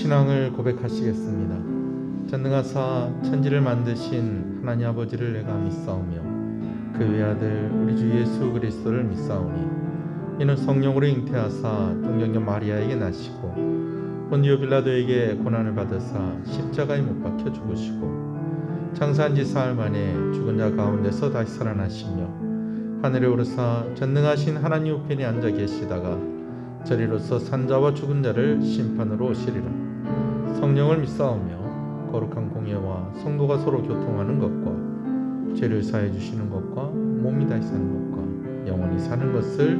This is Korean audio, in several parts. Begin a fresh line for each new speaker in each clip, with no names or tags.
신앙을 고백하시겠습니다. 전능하사 천지를 만드신 하나님 아버지를 내가 믿사오며 그 외아들 우리 주 예수 그리스도를 믿사오니 이는 성령으로 잉태하사 동정녀 마리아에게 나시고 본디오 빌라도에게 고난을 받으사 십자가에 못 박혀 죽으시고 장사한 지 사흘 만에 죽은 자 가운데서 다시 살아나시며 하늘에 오르사 전능하신 하나님 우편에 앉아 계시다가 저리로서 산자와 죽은 자를 심판으로 오시리라. 성령을 믿사오며 거룩한 공예와 성도가 서로 교통하는 것과 죄를 사해 주시는 것과 몸이 다시 사는 것과 영원히 사는 것을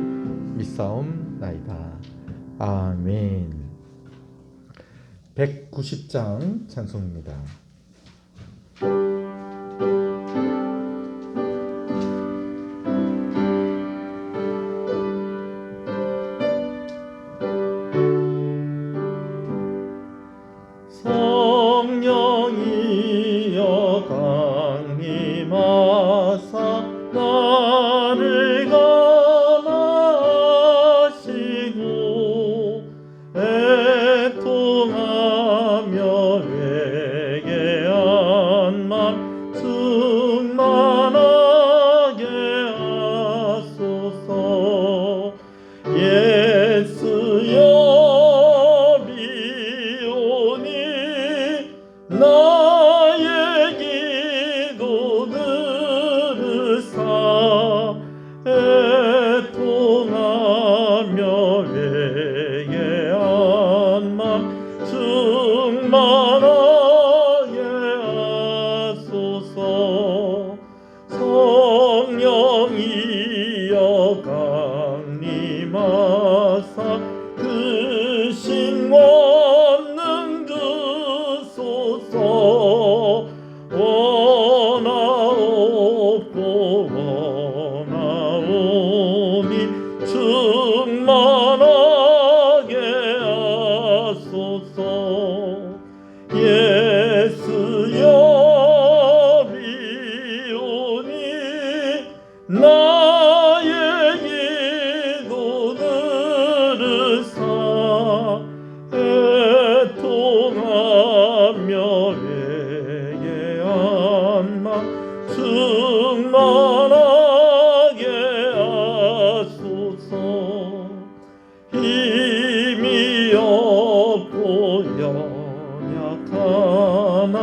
믿사옵나이다. 아멘. 190장 찬송입니다. 성령이여 강림하사 나를 감하시고 애통하며 회개한 맘 충만하게 하소서. 예수여 비오니 나의 기도 들으사 애통하며 회개한 맘 충만하게 하소서. 성령이여 강림하사 그 신원능 주소서. 원하옵고 원하오니 충만하게 하소서. 예수여 비오니 나의 기도 들으사 애통하며 회개한 맘 충만하게 하소서. 힘이 없고 연약하나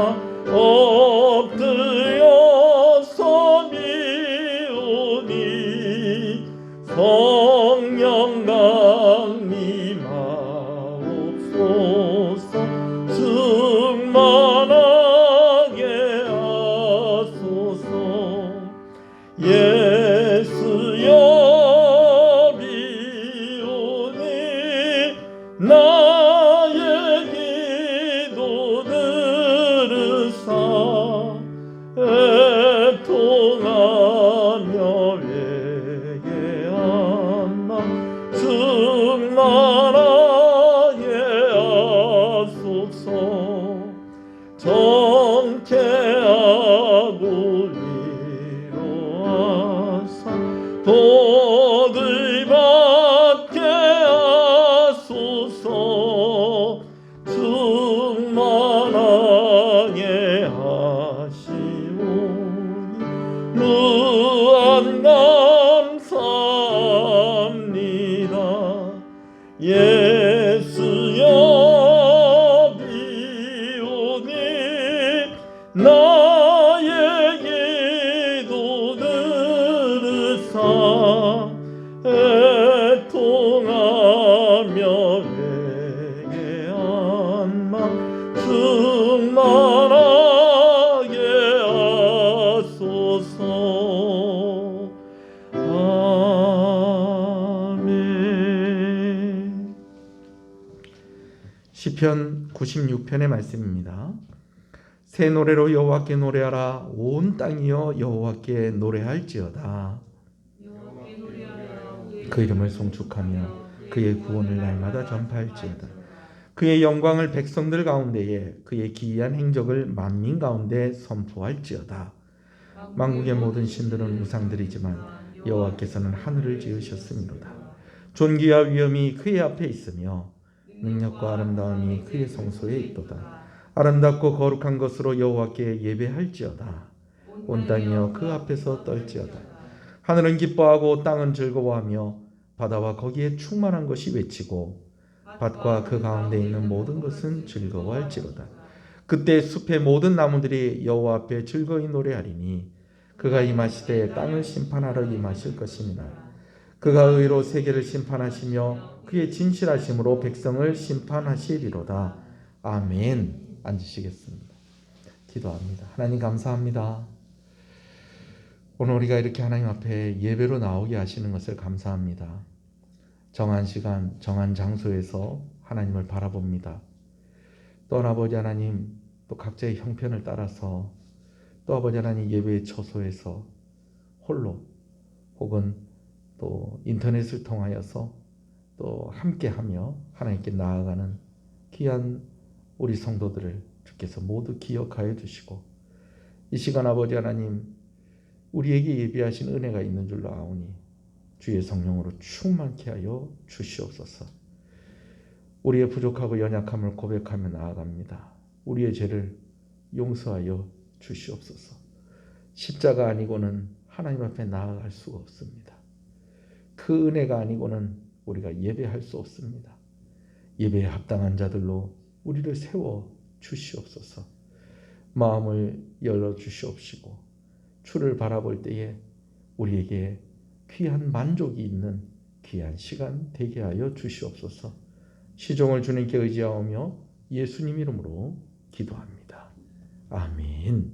엎드려서 비오니 성령 강림하옵소서. 충만하게 하소서. 예수여 비오니 나의 기도 들으사 애통하며 회개한 맘 충만하게 하소서. 정케하고 위로하사 복을 받게 하소서. 충만하게 하시오니 무한 감사합니다. 예수여 비오니 나의 기도 들으사 애통하며 회개한 맘 충만하게 하소서. 아멘. 시편 96편의 말씀입니다. 새 노래로 여호와께 노래하라. 온 땅이여 여호와께 노래할지어다. 그 이름을 송축하며 그의 구원을 날마다 전파할지어다. 그의 영광을 백성들 가운데에 그의 기이한 행적을 만민 가운데 선포할지어다. 만국의 모든 신들은 우상들이지만 여호와께서는 하늘을 지으셨음이로다. 존귀와 위엄이 그의 앞에 있으며 능력과 아름다움이 그의 성소에 있도다. 아름답고 거룩한 것으로 여호와께 예배할지어다. 온 땅이여 그 앞에서 떨지어다. 하늘은 기뻐하고 땅은 즐거워하며 바다와 거기에 충만한 것이 외치고 밭과 그 가운데 있는 모든 것은 즐거워할지로다. 그때 숲의 모든 나무들이 여호와 앞에 즐거이 노래하리니 그가 임하시되 땅을 심판하러 임하실 것입니다. 그가 의로 세계를 심판하시며 그의 진실하심으로 백성을 심판하시리로다. 아멘. 앉으시겠습니다. 기도합니다. 하나님 감사합니다. 오늘 우리가 이렇게 하나님 앞에 예배로 나오게 하시는 것을 감사합니다. 정한 시간, 정한 장소에서 하나님을 바라봅니다. 또 아버지 하나님, 또 각자의 형편을 따라서 또 아버지 하나님 예배의 처소에서 홀로 혹은 또 인터넷을 통하여서 또 함께하며 하나님께 나아가는 귀한 우리 성도들을 주께서 모두 기억하여 주시고 이 시간 아버지 하나님 우리에게 예비하신 은혜가 있는 줄로 아오니 주의 성령으로 충만케 하여 주시옵소서. 우리의 부족하고 연약함을 고백하며 나아갑니다. 우리의 죄를 용서하여 주시옵소서. 십자가 아니고는 하나님 앞에 나아갈 수가 없습니다. 그 은혜가 아니고는 우리가 예배할 수 없습니다. 예배에 합당한 자들로 우리를 세워 주시옵소서. 마음을 열어 주시옵시고 주를 바라볼 때에 우리에게 귀한 만족이 있는 귀한 시간 되게 하여 주시옵소서. 시종을 주님께 의지하오며 예수님 이름으로 기도합니다. 아멘.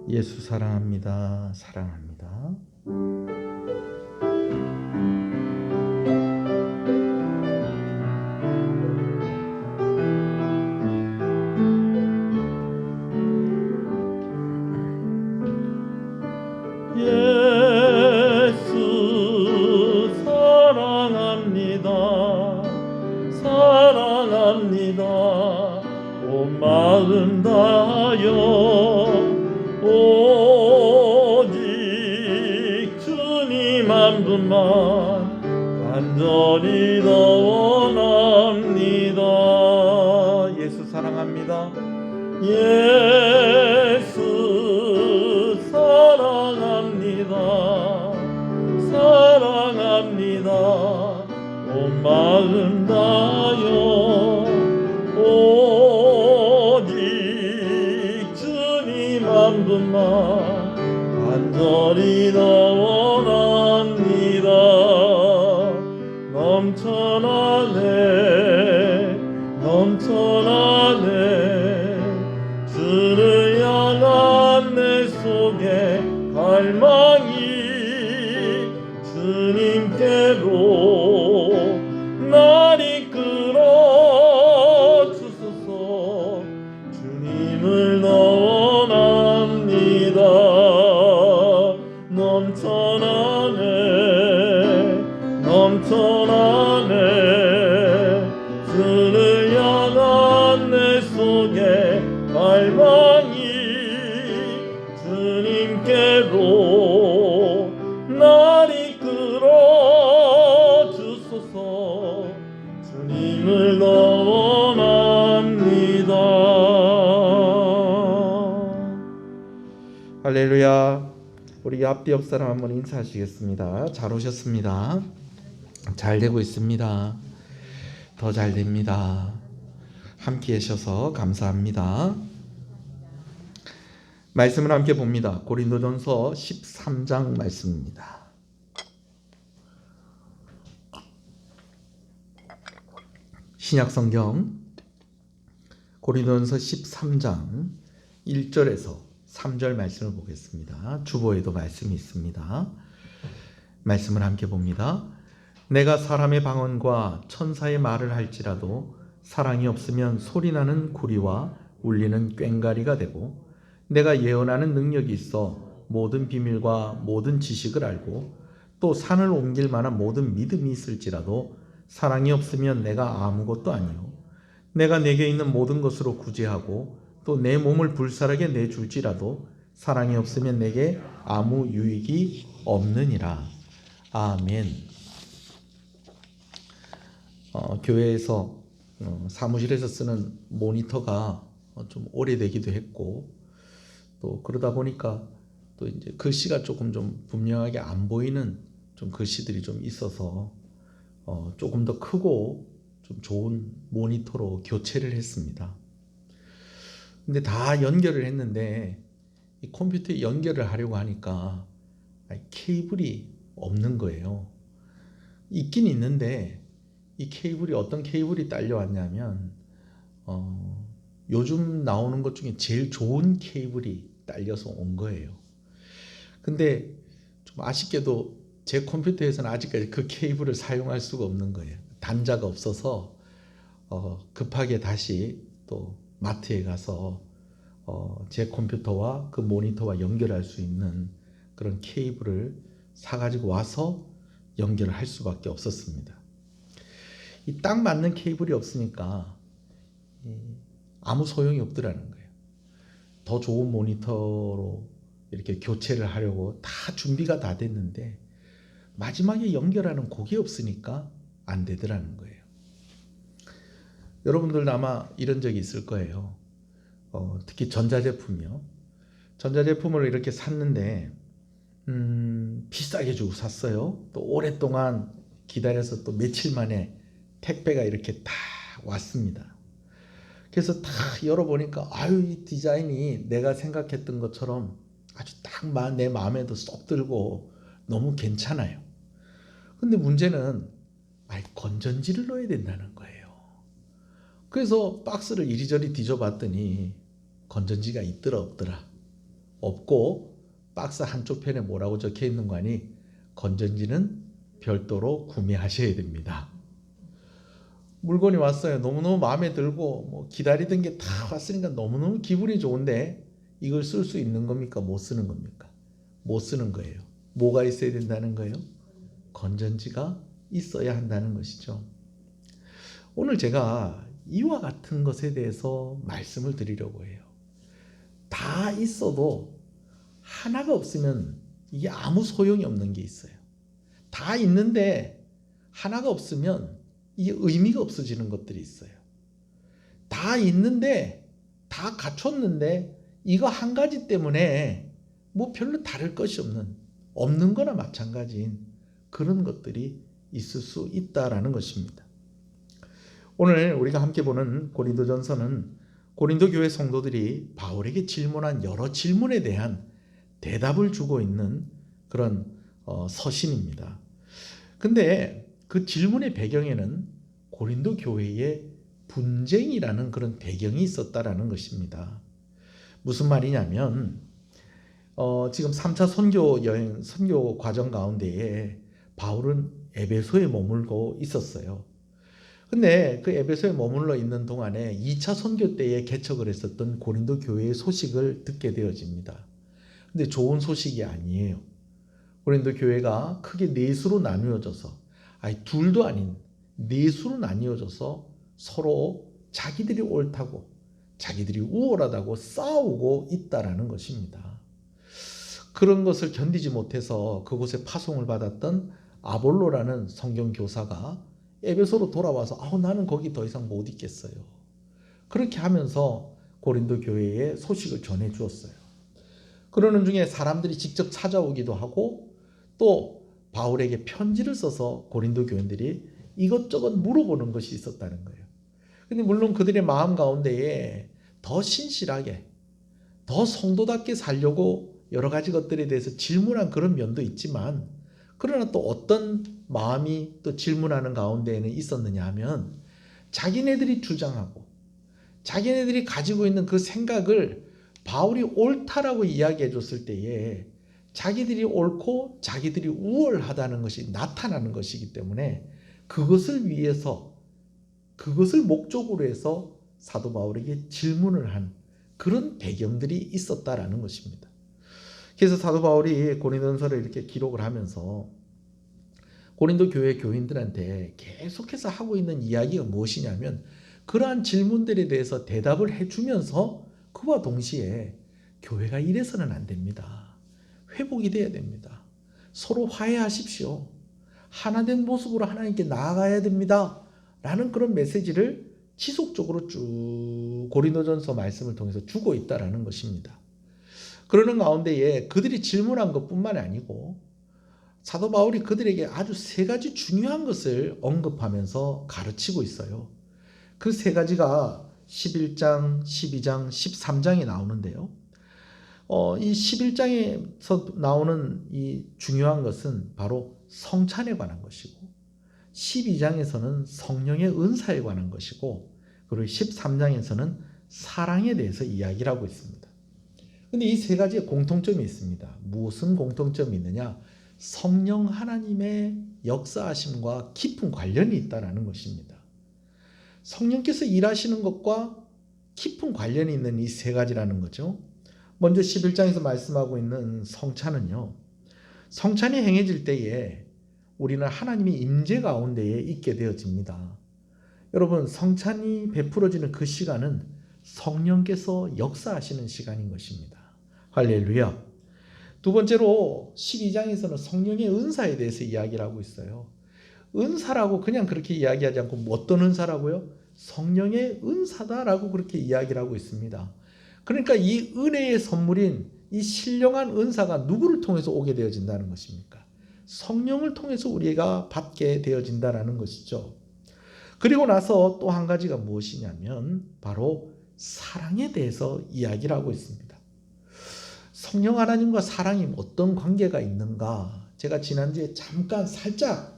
예수 사랑합니다. 사랑합니다. 예수 사랑합니다. 사랑합니다. 온 마음 다하여 오직 주님 한 분만 간절히 더 원합니다. 예수 사랑합니다. 예수 사랑합니다. 사랑합니다. 온 마음 다하여 오직 주님 한 분만 간절히 더 원합니다. 넘쳐나네 넘쳐나네 주를 향한 내 속에 갈망이 주님께로 날 이끌어 주소서. 주님을 더 원합니다. 넘쳐나네 넘쳐나네 주를 향한 내 속에 갈망이 주님께로 날 이끌어 주소서. 주님을 더 원합니다. 할렐루야. 우리 앞뒤 옆 사람 한번 인사하시겠습니다. 잘 오셨습니다. 잘 되고 있습니다. 더 잘 됩니다. 함께 하셔서 감사합니다. 말씀을 함께 봅니다. 고린도전서 13장 말씀입니다. 신약성경 고린도전서 13장 1절에서 3절 말씀을 보겠습니다. 주보에도 말씀이 있습니다. 말씀을 함께 봅니다. 내가 사람의 방언과 천사의 말을 할지라도 사랑이 없으면 소리나는 구리와 울리는 꽹과리가 되고 내가 예언하는 능력이 있어 모든 비밀과 모든 지식을 알고 또 산을 옮길 만한 모든 믿음이 있을지라도 사랑이 없으면 내가 아무것도 아니요 내가 내게 있는 모든 것으로 구제하고 또 내 몸을 불살하게 내줄지라도 사랑이 없으면 내게 아무 유익이 없느니라. 아멘. 교회에서 사무실에서 쓰는 모니터가 좀 오래되기도 했고 또 그러다 보니까 또 이제 글씨가 조금 좀 분명하게 안 보이는 좀 글씨들이 좀 있어서 조금 더 크고 좀 좋은 모니터로 교체를 했습니다. 근데 다 연결을 했는데 이 컴퓨터에 연결을 하려고 하니까 케이블이 없는 거예요. 있긴 있는데 이 케이블이 어떤 케이블이 딸려왔냐면 요즘 나오는 것 중에 제일 좋은 케이블이 딸려서 온 거예요. 근데 좀 아쉽게도 제 컴퓨터에서는 아직까지 그 케이블을 사용할 수가 없는 거예요. 단자가 없어서 급하게 다시 또 마트에 가서 제 컴퓨터와 그 모니터와 연결할 수 있는 그런 케이블을 사가지고 와서 연결을 할 수밖에 없었습니다. 이 딱 맞는 케이블이 없으니까 아무 소용이 없더라는 거예요. 더 좋은 모니터로 이렇게 교체를 하려고 다 준비가 다 됐는데 마지막에 연결하는 곡이 없으니까 안 되더라는 거예요. 여러분들도 아마 이런 적이 있을 거예요. 특히 전자제품이요. 전자제품을 이렇게 샀는데 비싸게 주고 샀어요. 또 오랫동안 기다려서 또 며칠 만에 택배가 이렇게 다 왔습니다. 그래서 딱 열어보니까 이 디자인이 내가 생각했던 것처럼 아주 딱 내 마음에도 쏙 들고 너무 괜찮아요. 근데 문제는 건전지를 넣어야 된다는 거예요. 그래서 박스를 이리저리 뒤져봤더니 건전지가 있더라 없더라. 없고 박스 한쪽 편에 뭐라고 적혀 있는 거 아니 건전지는 별도로 구매하셔야 됩니다. 물건이 왔어요. 너무너무 마음에 들고 기다리던 게 다 왔으니까 너무너무 기분이 좋은데 이걸 쓸 수 있는 겁니까? 못 쓰는 겁니까? 못 쓰는 거예요. 뭐가 있어야 된다는 거예요? 건전지가 있어야 한다는 것이죠. 오늘 제가 이와 같은 것에 대해서 말씀을 드리려고 해요. 다 있어도 하나가 없으면 이게 아무 소용이 없는 게 있어요. 다 있는데 하나가 없으면 이게 의미가 없어지는 것들이 있어요. 다 있는데 다 갖췄는데 이거 한 가지 때문에 별로 다를 것이 없는 거나 마찬가지인 그런 것들이 있을 수 있다라는 것입니다. 오늘 우리가 함께 보는 고린도전서는 고린도 교회 성도들이 바울에게 질문한 여러 질문에 대한 대답을 주고 있는 그런 서신입니다. 근데 그 질문의 배경에는 고린도 교회의 분쟁이라는 그런 배경이 있었다라는 것입니다. 무슨 말이냐면 지금 3차 선교 과정 가운데에 바울은 에베소에 머물고 있었어요. 근데 그 에베소에 머물러 있는 동안에 2차 선교 때에 개척을 했었던 고린도 교회의 소식을 듣게 되어집니다. 근데 좋은 소식이 아니에요. 고린도 교회가 크게 네 수로 나누어져서 둘도 아닌 네 수로 나뉘어져서 서로 자기들이 옳다고 자기들이 우월하다고 싸우고 있다라는 것입니다. 그런 것을 견디지 못해서 그곳에 파송을 받았던 아볼로라는 성경 교사가 에베소로 돌아와서 나는 거기 더 이상 못 있겠어요. 그렇게 하면서 고린도 교회에 소식을 전해 주었어요. 그러는 중에 사람들이 직접 찾아오기도 하고 또 바울에게 편지를 써서 고린도 교인들이 이것저것 물어보는 것이 있었다는 거예요. 근데 물론 그들의 마음 가운데에 더 신실하게 더 성도답게 살려고 여러 가지 것들에 대해서 질문한 그런 면도 있지만 그러나 또 어떤 마음이 또 질문하는 가운데에는 있었느냐 하면 자기네들이 주장하고 자기네들이 가지고 있는 그 생각을 바울이 옳다라고 이야기해 줬을 때에 자기들이 옳고 자기들이 우월하다는 것이 나타나는 것이기 때문에 그것을 위해서 그것을 목적으로 해서 사도 바울에게 질문을 한 그런 배경들이 있었다라는 것입니다. 그래서 사도 바울이 고린도전서를 이렇게 기록을 하면서 고린도 교회 교인들한테 계속해서 하고 있는 이야기가 무엇이냐면 그러한 질문들에 대해서 대답을 해주면서 그와 동시에 교회가 이래서는 안 됩니다. 회복이 돼야 됩니다. 서로 화해하십시오. 하나된 모습으로 하나님께 나아가야 됩니다. 라는 그런 메시지를 지속적으로 쭉 고린도전서 말씀을 통해서 주고 있다라는 것입니다. 그러는 가운데에 그들이 질문한 것뿐만 아니고 사도 바울이 그들에게 아주 세 가지 중요한 것을 언급하면서 가르치고 있어요. 그 세 가지가 11장, 12장, 13장에 나오는데요. 이 11장에서 나오는 이 중요한 것은 바로 성찬에 관한 것이고 12장에서는 성령의 은사에 관한 것이고 그리고 13장에서는 사랑에 대해서 이야기를 하고 있습니다. 그런데 이 세 가지에 공통점이 있습니다. 무슨 공통점이 있느냐? 성령 하나님의 역사하심과 깊은 관련이 있다는 것입니다. 성령께서 일하시는 것과 깊은 관련이 있는 이 세 가지라는 거죠. 먼저 11장에서 말씀하고 있는 성찬은요. 성찬이 행해질 때에 우리는 하나님의 임재 가운데에 있게 되어집니다. 여러분, 성찬이 베풀어지는 그 시간은 성령께서 역사하시는 시간인 것입니다. 할렐루야. 두 번째로 12장에서는 성령의 은사에 대해서 이야기를 하고 있어요. 은사라고 그냥 그렇게 이야기하지 않고 어떤 은사라고요? 성령의 은사다라고 그렇게 이야기를 하고 있습니다. 그러니까 이 은혜의 선물인 이 신령한 은사가 누구를 통해서 오게 되어진다는 것입니까? 성령을 통해서 우리가 받게 되어진다는 것이죠. 그리고 나서 또 한 가지가 무엇이냐면 바로 사랑에 대해서 이야기를 하고 있습니다. 성령 하나님과 사랑이 어떤 관계가 있는가? 제가 지난주에 잠깐 살짝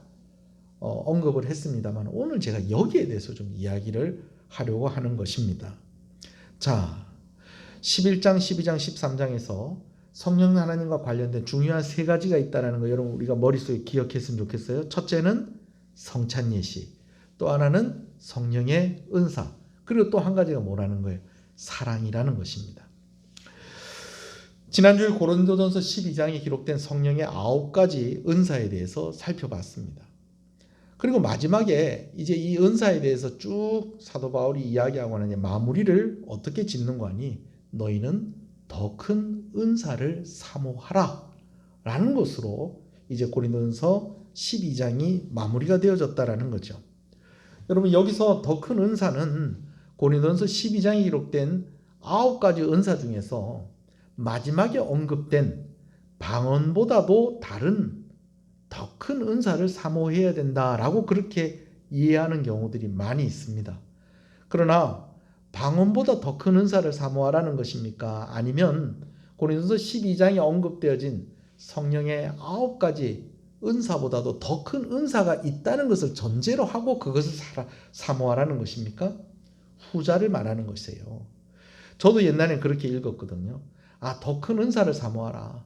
언급을 했습니다만 오늘 제가 여기에 대해서 좀 이야기를 하려고 하는 것입니다. 자, 11장, 12장, 13장에서 성령 하나님과 관련된 중요한 세 가지가 있다는 거 여러분 우리가 머릿속에 기억했으면 좋겠어요. 첫째는 성찬 예시, 또 하나는 성령의 은사, 그리고 또 한 가지가 뭐라는 거예요? 사랑이라는 것입니다. 지난주에 고린도전서 12장에 기록된 성령의 9가지 은사에 대해서 살펴봤습니다. 그리고 마지막에 이제 이 은사에 대해서 쭉 사도 바울이 이야기하고 하는 마무리를 어떻게 짓는 거니? 너희는 더 큰 은사를 사모하라 라는 것으로 이제 고린도전서 12장이 마무리가 되어졌다라는 거죠. 여러분, 여기서 더 큰 은사는 고린도전서 12장에 기록된 9가지 은사 중에서 마지막에 언급된 방언보다도 다른 더 큰 은사를 사모해야 된다라고 그렇게 이해하는 경우들이 많이 있습니다. 그러나 방언보다 더 큰 은사를 사모하라는 것입니까? 아니면 고린도서 12장에 언급되어진 성령의 9가지 은사보다도 더 큰 은사가 있다는 것을 전제로 하고 그것을 사모하라는 것입니까? 후자를 말하는 것이에요. 저도 옛날엔 그렇게 읽었거든요. 더 큰 은사를 사모하라.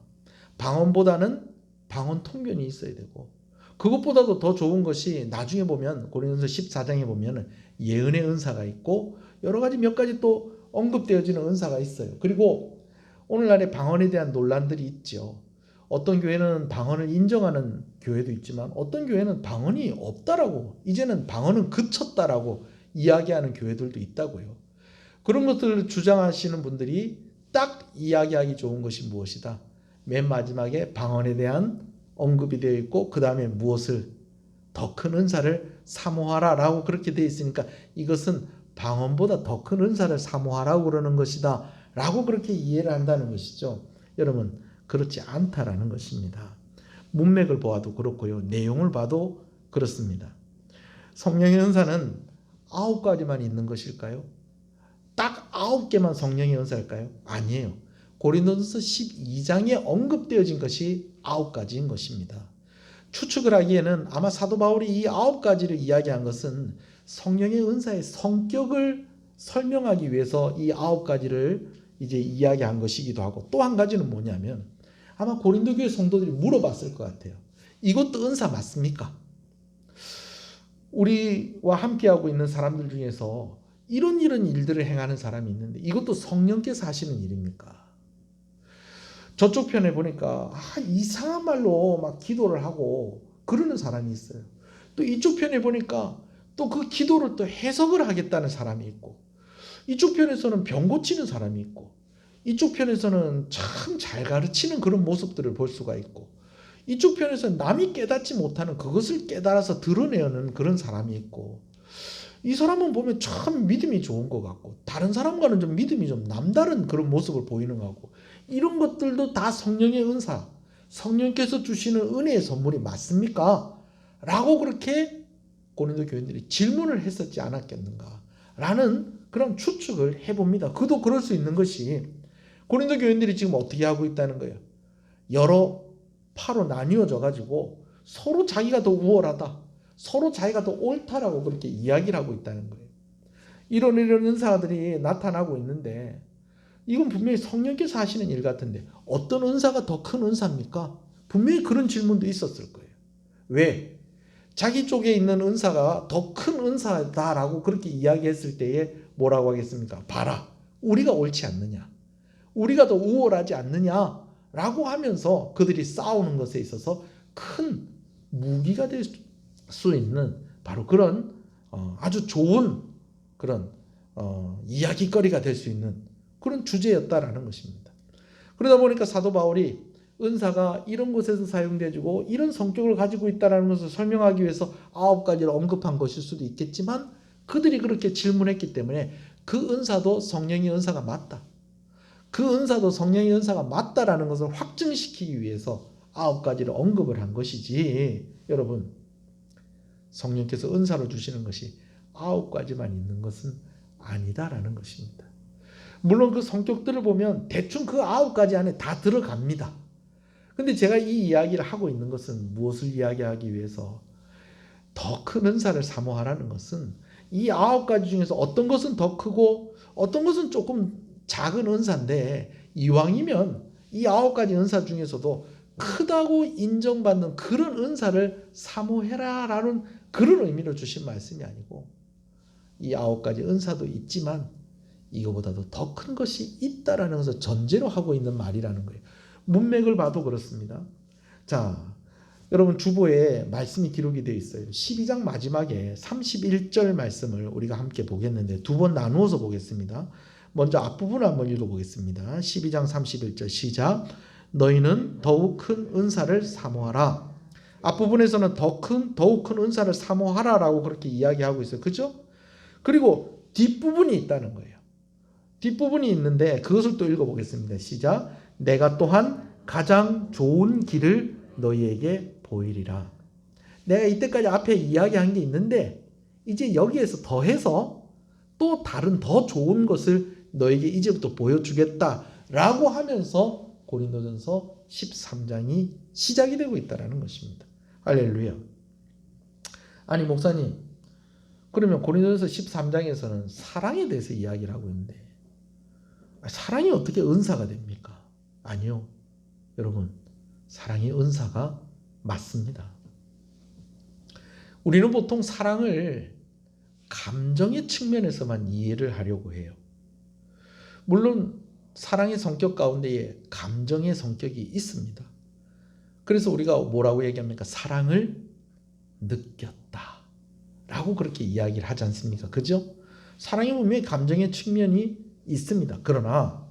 방언보다는 방언 통변이 있어야 되고 그것보다도 더 좋은 것이 나중에 보면 고린도서 14장에 보면 예언의 은사가 있고 여러 가지 몇 가지 또 언급되어지는 은사가 있어요. 그리고 오늘날의 방언에 대한 논란들이 있죠. 어떤 교회는 방언을 인정하는 교회도 있지만 어떤 교회는 방언이 없다라고 이제는 방언은 그쳤다라고 이야기하는 교회들도 있다고요. 그런 것들을 주장하시는 분들이 딱 이야기하기 좋은 것이 무엇이다? 맨 마지막에 방언에 대한 언급이 되어 있고 그 다음에 무엇을 더 큰 은사를 사모하라 라고 그렇게 되어 있으니까 이것은 방언보다 더 큰 은사를 사모하라고 그러는 것이다 라고 그렇게 이해를 한다는 것이죠. 여러분, 그렇지 않다라는 것입니다. 문맥을 보아도 그렇고요. 내용을 봐도 그렇습니다. 성령의 은사는 9가지만 있는 것일까요? 딱 9개만 성령의 은사일까요? 아니에요. 고린도전서 12장에 언급되어진 것이 9가지인 것입니다. 추측을 하기에는 아마 사도 바울이 이 9가지를 이야기한 것은 성령의 은사의 성격을 설명하기 위해서 이 9가지를 이제 이야기한 것이기도 하고 또 한 가지는 뭐냐면 아마 고린도 교회 성도들이 물어봤을 것 같아요. 이것도 은사 맞습니까? 우리와 함께하고 있는 사람들 중에서 이런 일들을 행하는 사람이 있는데 이것도 성령께서 하시는 일입니까? 저쪽 편에 보니까 이상한 말로 막 기도를 하고 그러는 사람이 있어요. 또 이쪽 편에 보니까 또 그 기도를 또 해석을 하겠다는 사람이 있고, 이쪽 편에서는 병 고치는 사람이 있고, 이쪽 편에서는 참 잘 가르치는 그런 모습들을 볼 수가 있고, 이쪽 편에서는 남이 깨닫지 못하는 그것을 깨달아서 드러내는 그런 사람이 있고, 이 사람은 보면 참 믿음이 좋은 것 같고 다른 사람과는 좀 믿음이 좀 남다른 그런 모습을 보이는 것 같고, 이런 것들도 다 성령의 은사, 성령께서 주시는 은혜의 선물이 맞습니까? 라고 그렇게 고린도 교인들이 질문을 했었지 않았겠는가 라는 그런 추측을 해봅니다. 그도 그럴 수 있는 것이 고린도 교인들이 지금 어떻게 하고 있다는 거예요. 여러 파로 나뉘어져 가지고 서로 자기가 더 우월하다, 서로 자기가 더 옳다라고 그렇게 이야기를 하고 있다는 거예요. 이런 은사들이 나타나고 있는데 이건 분명히 성령께서 하시는 일 같은데 어떤 은사가 더 큰 은사입니까? 분명히 그런 질문도 있었을 거예요. 왜? 자기 쪽에 있는 은사가 더 큰 은사다라고 그렇게 이야기했을 때에 뭐라고 하겠습니까? 봐라, 우리가 옳지 않느냐, 우리가 더 우월하지 않느냐라고 하면서 그들이 싸우는 것에 있어서 큰 무기가 될 수 있는 바로 그런 아주 좋은 그런 이야기거리가 될 수 있는 그런 주제였다라는 것입니다. 그러다 보니까 사도 바울이 은사가 이런 곳에서 사용되고 이런 성격을 가지고 있다는 것을 설명하기 위해서 9가지를 언급한 것일 수도 있겠지만, 그들이 그렇게 질문했기 때문에 그 은사도 성령의 은사가 맞다, 그 은사도 성령의 은사가 맞다라는 것을 확증시키기 위해서 9가지를 언급을 한 것이지, 여러분, 성령께서 은사로 주시는 것이 9가지만 있는 것은 아니다라는 것입니다. 물론 그 성격들을 보면 대충 그 9가지 안에 다 들어갑니다. 근데 제가 이 이야기를 하고 있는 것은 무엇을 이야기하기 위해서, 더 큰 은사를 사모하라는 것은 이 9가지 중에서 어떤 것은 더 크고 어떤 것은 조금 작은 은사인데, 이왕이면 이 9가지 은사 중에서도 크다고 인정받는 그런 은사를 사모해라라는 그런 의미로 주신 말씀이 아니고, 이 9가지 은사도 있지만 이거보다도 더 큰 것이 있다라는 것을 전제로 하고 있는 말이라는 거예요. 문맥을 봐도 그렇습니다. 자, 여러분 주보에 말씀이 기록이 되어 있어요. 12장 마지막에 31절 말씀을 우리가 함께 보겠는데 두 번 나누어서 보겠습니다. 먼저 앞부분을 한번 읽어보겠습니다. 12장 31절 시작. 너희는 더욱 큰 은사를 사모하라. 앞부분에서는 더욱 큰 은사를 사모하라라고 그렇게 이야기하고 있어요. 그죠? 그리고 뒷부분이 있다는 거예요. 뒷부분이 있는데 그것을 또 읽어보겠습니다. 시작. 내가 또한 가장 좋은 길을 너희에게 보이리라. 내가 이때까지 앞에 이야기한 게 있는데 이제 여기에서 더해서 또 다른 더 좋은 것을 너에게 이제부터 보여주겠다라고 하면서 고린도전서 13장이 시작이 되고 있다는 것입니다. 할렐루야. 아니 목사님, 그러면 고린도전서 13장에서는 사랑에 대해서 이야기를 하고 있는데 사랑이 어떻게 은사가 됩니까? 아니요. 여러분, 사랑이 은사가 맞습니다. 우리는 보통 사랑을 감정의 측면에서만 이해를 하려고 해요. 물론 사랑의 성격 가운데에 감정의 성격이 있습니다. 그래서 우리가 뭐라고 얘기합니까? 사랑을 느꼈다 라고 그렇게 이야기를 하지 않습니까? 그죠? 사랑에 보면 감정의 측면이 있습니다. 그러나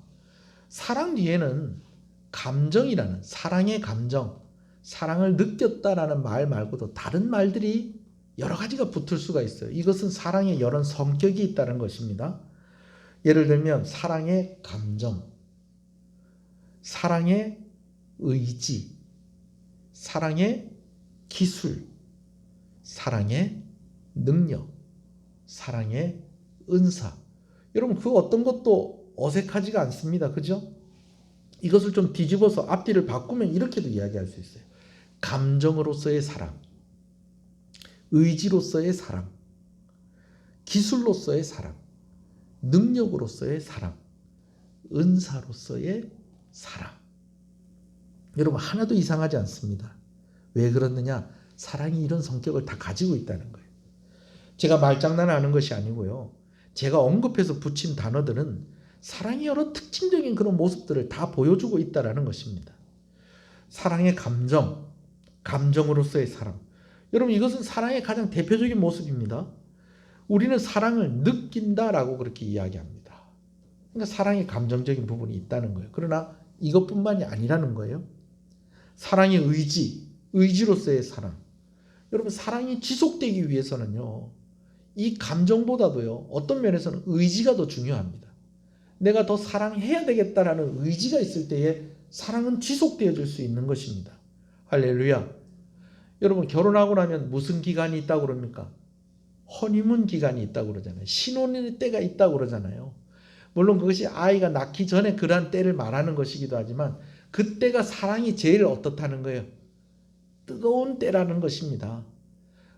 사랑 뒤에는 감정이라는, 사랑의 감정, 사랑을 느꼈다라는 말 말고도 다른 말들이 여러 가지가 붙을 수가 있어요. 이것은 사랑의 여러 성격이 있다는 것입니다. 예를 들면 사랑의 감정, 사랑의 의지, 사랑의 기술, 사랑의 능력, 사랑의 은사. 여러분, 그 어떤 것도 어색하지가 않습니다. 그죠? 이것을 좀 뒤집어서 앞뒤를 바꾸면 이렇게도 이야기할 수 있어요. 감정으로서의 사랑, 의지로서의 사랑, 기술로서의 사랑, 능력으로서의 사랑, 은사로서의 사랑. 여러분, 하나도 이상하지 않습니다. 왜 그렇느냐? 사랑이 이런 성격을 다 가지고 있다는 거예요. 제가 말장난을 하는 것이 아니고요. 제가 언급해서 붙인 단어들은 사랑의 여러 특징적인 그런 모습들을 다 보여주고 있다는 것입니다. 사랑의 감정, 감정으로서의 사랑. 여러분, 이것은 사랑의 가장 대표적인 모습입니다. 우리는 사랑을 느낀다라고 그렇게 이야기합니다. 그러니까 사랑의 감정적인 부분이 있다는 거예요. 그러나 이것뿐만이 아니라는 거예요. 사랑의 의지, 의지로서의 사랑. 여러분, 사랑이 지속되기 위해서는요, 이 감정보다도요, 어떤 면에서는 의지가 더 중요합니다. 내가 더 사랑해야 되겠다라는 의지가 있을 때에 사랑은 지속되어질 수 있는 것입니다. 할렐루야. 여러분, 결혼하고 나면 무슨 기간이 있다고 그럽니까? 허니문 기간이 있다고 그러잖아요. 신혼의 때가 있다고 그러잖아요. 물론 그것이 아이가 낳기 전에 그러한 때를 말하는 것이기도 하지만 그때가 사랑이 제일 어떻다는 거예요? 뜨거운 때라는 것입니다.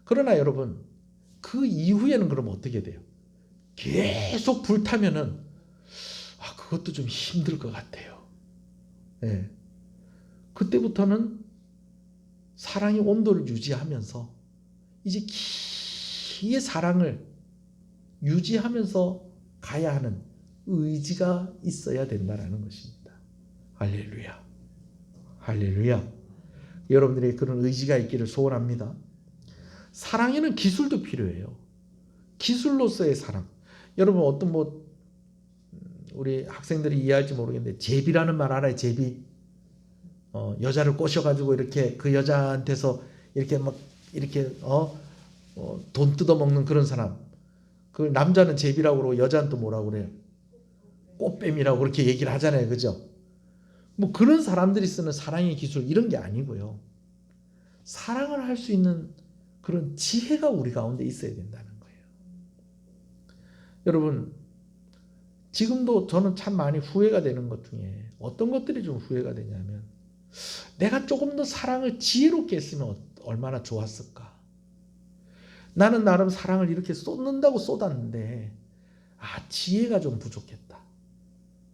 그러나 여러분, 그 이후에는 그럼 어떻게 돼요? 계속 불타면은 그것도 좀 힘들 것 같아요. 네. 그때부터는 사랑의 온도를 유지하면서 이제 기의 사랑을 유지하면서 가야 하는 의지가 있어야 된다는 것입니다. 할렐루야. 할렐루야. 여러분들의 그런 의지가 있기를 소원합니다. 사랑에는 기술도 필요해요. 기술로서의 사랑. 여러분, 어떤 우리 학생들이 이해할지 모르겠는데 제비라는 말 알아요? 제비. 여자를 꼬셔가지고 이렇게 그 여자한테서 이렇게 막 이렇게 돈 뜯어먹는 그런 사람. 그 남자는 제비라고 그러고 여자는 또 뭐라고 그래요? 꽃뱀이라고 그렇게 얘기를 하잖아요. 그죠? 그런 사람들이 쓰는 사랑의 기술 이런 게 아니고요. 사랑을 할 수 있는 그런 지혜가 우리 가운데 있어야 된다는 거예요. 여러분, 지금도 저는 참 많이 후회가 되는 것 중에 어떤 것들이 좀 후회가 되냐면 내가 조금 더 사랑을 지혜롭게 했으면 얼마나 좋았을까. 나는 나름 사랑을 이렇게 쏟는다고 쏟았는데 지혜가 좀 부족했다.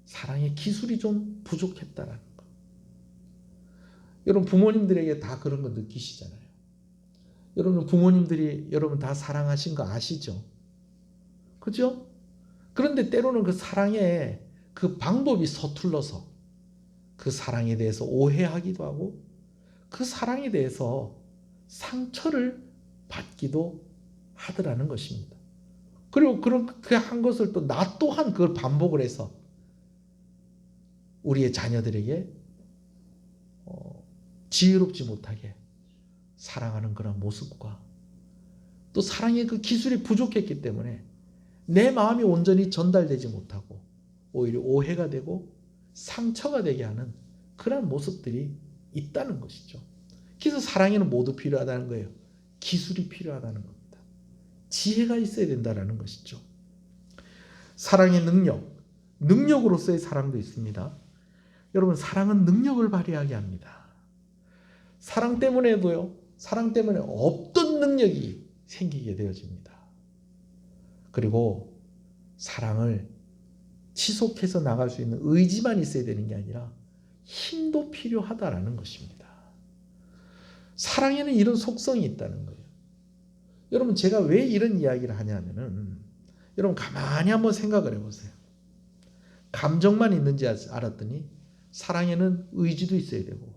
사랑의 기술이 좀 부족했다라는 거. 여러분, 부모님들에게 다 그런 거 느끼시잖아요. 여러분, 부모님들이 여러분 다 사랑하신 거 아시죠? 그죠? 그런데 때로는 그 사랑의 그 방법이 서툴러서 그 사랑에 대해서 오해하기도 하고 그 사랑에 대해서 상처를 받기도 하더라는 것입니다. 그리고 그 한 것을 또 나 또한 그걸 반복을 해서 우리의 자녀들에게 지혜롭지 못하게 사랑하는 그런 모습과 또 사랑의 그 기술이 부족했기 때문에 내 마음이 온전히 전달되지 못하고 오히려 오해가 되고 상처가 되게 하는 그런 모습들이 있다는 것이죠. 그래서 사랑에는 모두 필요하다는 거예요. 기술이 필요하다는 겁니다. 지혜가 있어야 된다는 것이죠. 사랑의 능력으로서의 사랑도 있습니다. 여러분, 사랑은 능력을 발휘하게 합니다. 사랑 때문에 없던 능력이 생기게 되어집니다. 그리고 사랑을 지속해서 나갈 수 있는 의지만 있어야 되는 게 아니라 힘도 필요하다라는 것입니다. 사랑에는 이런 속성이 있다는 거예요. 여러분, 제가 왜 이런 이야기를 하냐면은 여러분 가만히 한번 생각을 해보세요. 감정만 있는지 알았더니 사랑에는 의지도 있어야 되고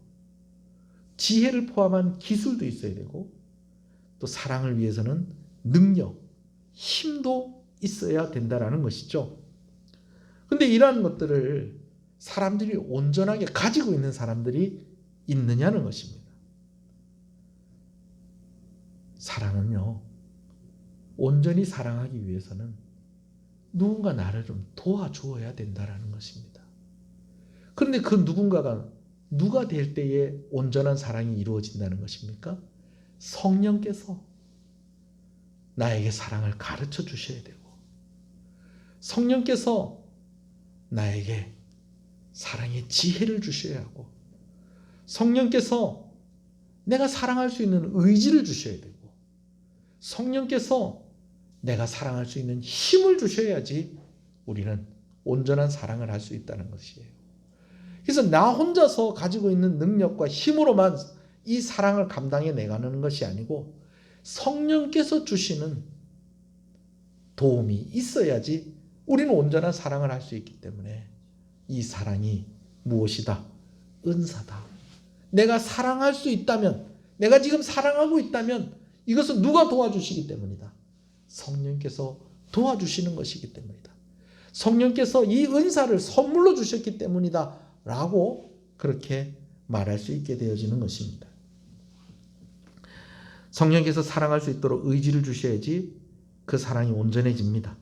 지혜를 포함한 기술도 있어야 되고 또 사랑을 위해서는 능력, 힘도 있어야 된다라는 것이죠. 근데 이러한 것들을 사람들이 온전하게 가지고 있는 사람들이 있느냐는 것입니다. 사랑은요, 온전히 사랑하기 위해서는 누군가 나를 좀 도와주어야 된다라는 것입니다. 그런데 그 누군가가 누가 될 때에 온전한 사랑이 이루어진다는 것입니까? 성령께서 나에게 사랑을 가르쳐 주셔야 되고 성령께서 나에게 사랑의 지혜를 주셔야 하고 성령께서 내가 사랑할 수 있는 의지를 주셔야 되고 성령께서 내가 사랑할 수 있는 힘을 주셔야지 우리는 온전한 사랑을 할 수 있다는 것이에요. 그래서 나 혼자서 가지고 있는 능력과 힘으로만 이 사랑을 감당해 내가는 것이 아니고 성령께서 주시는 도움이 있어야지 우리는 온전한 사랑을 할 수 있기 때문에 이 사랑이 무엇이다? 은사다. 내가 사랑할 수 있다면, 내가 지금 사랑하고 있다면 이것은 누가 도와주시기 때문이다. 성령께서 도와주시는 것이기 때문이다. 성령께서 이 은사를 선물로 주셨기 때문이다 라고 그렇게 말할 수 있게 되어지는 것입니다. 성령께서 사랑할 수 있도록 의지를 주셔야지 그 사랑이 온전해집니다.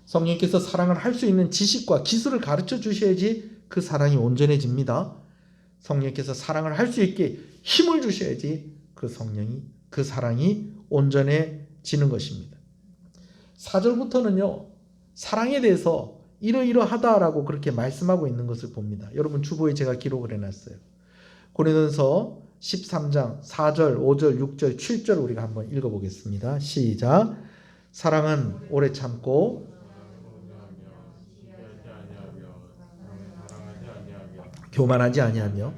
성령께서 사랑을 할 수 있는 지식과 기술을 가르쳐 주셔야지 그 사랑이 온전해집니다. 성령께서 사랑을 할 수 있게 힘을 주셔야지 그 사랑이 온전해지는 것입니다. 4절부터는요, 사랑에 대해서 이러이러하다라고 그렇게 말씀하고 있는 것을 봅니다. 여러분 주보에 제가 기록을 해놨어요. 고린도전서 13장 4절, 5절, 6절, 7절 우리가 한번 읽어보겠습니다. 시작. 사랑은 오래 참고 교만하지 아니하며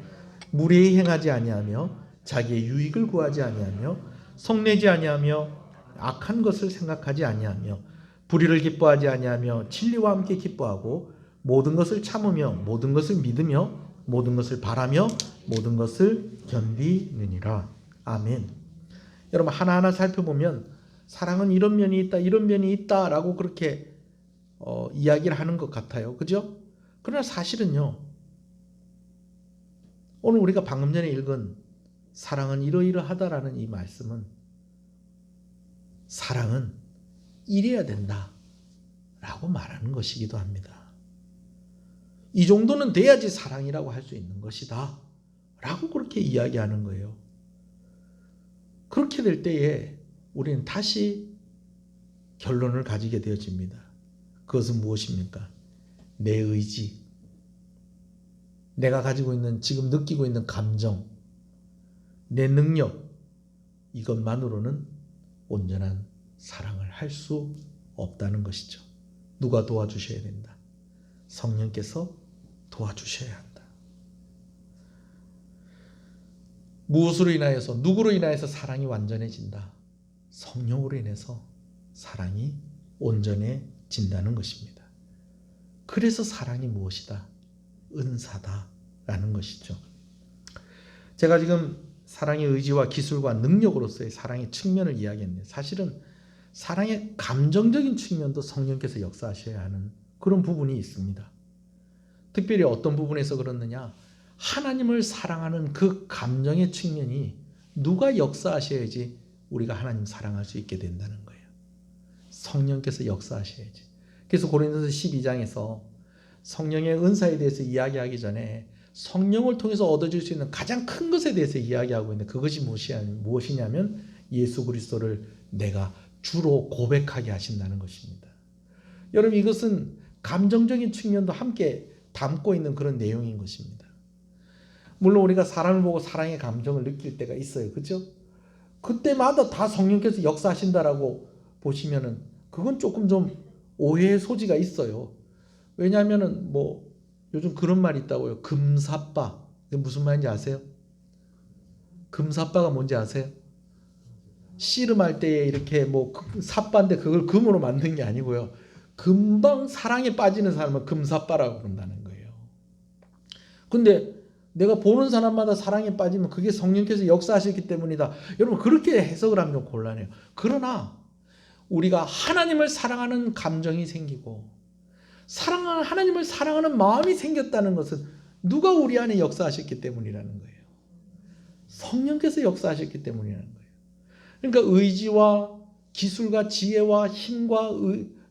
무례히 행하지 아니하며 자기의 유익을 구하지 아니하며 성내지 아니하며 악한 것을 생각하지 아니하며 불의를 기뻐하지 아니하며 진리와 함께 기뻐하고 모든 것을 참으며 모든 것을 믿으며 모든 것을 바라며 모든 것을 견디느니라. 아멘. 여러분 하나하나 살펴보면 사랑은 이런 면이 있다, 이런 면이 있다라고 그렇게 이야기를 하는 것 같아요. 그죠? 그러나 사실은요, 오늘 우리가 방금 전에 읽은 사랑은 이러이러하다라는 이 말씀은 사랑은 이래야 된다 라고 말하는 것이기도 합니다. 이 정도는 돼야지 사랑이라고 할 수 있는 것이다 라고 그렇게 이야기하는 거예요. 그렇게 될 때에 우리는 다시 결론을 가지게 되어집니다. 그것은 무엇입니까? 내 의지, 내가 가지고 있는, 지금 느끼고 있는 감정, 내 능력, 이것만으로는 온전한 사랑을 할 수 없다는 것이죠. 누가 도와주셔야 된다? 성령께서 도와주셔야 한다. 무엇으로 인하여서, 누구로 인하여서 사랑이 완전해진다? 성령으로 인해서 사랑이 온전해진다는 것입니다. 그래서 사랑이 무엇이다? 은사다라는 것이죠. 제가 지금 사랑의 의지와 기술과 능력으로서의 사랑의 측면을 이야기했는데, 사실은 사랑의 감정적인 측면도 성령께서 역사하셔야 하는 그런 부분이 있습니다. 특별히 어떤 부분에서 그렇느냐? 하나님을 사랑하는 그 감정의 측면이 누가 역사하셔야지 우리가 하나님 사랑할 수 있게 된다는 거예요. 성령께서 역사하셔야지. 그래서 고린도서 12장에서 성령의 은사에 대해서 이야기하기 전에 성령을 통해서 얻어질 수 있는 가장 큰 것에 대해서 이야기하고 있는데, 그것이 무엇이냐면 예수 그리스도를 내가 주로 고백하게 하신다는 것입니다. 여러분, 이것은 감정적인 측면도 함께 담고 있는 그런 내용인 것입니다. 물론 우리가 사람을 보고 사랑의 감정을 느낄 때가 있어요. 그렇죠? 그때마다 다 성령께서 역사하신다라고 보시면은 그건 조금 좀 오해의 소지가 있어요. 왜냐하면은 요즘 그런 말이 있다고요. 금사빠. 무슨 말인지 아세요? 금사빠가 뭔지 아세요? 씨름할 때에 이렇게 삿바인데 그걸 금으로 만든 게 아니고요. 금방 사랑에 빠지는 사람은 금사빠라고 그런다는 거예요. 근데 내가 보는 사람마다 사랑에 빠지면 그게 성령께서 역사하셨기 때문이다. 여러분 그렇게 해석을 하면 좀 곤란해요. 그러나 우리가 하나님을 사랑하는 감정이 생기고 하나님을 사랑하는 마음이 생겼다는 것은 누가 우리 안에 역사하셨기 때문이라는 거예요. 성령께서 역사하셨기 때문이라는 거예요. 그러니까 의지와 기술과 지혜와 힘과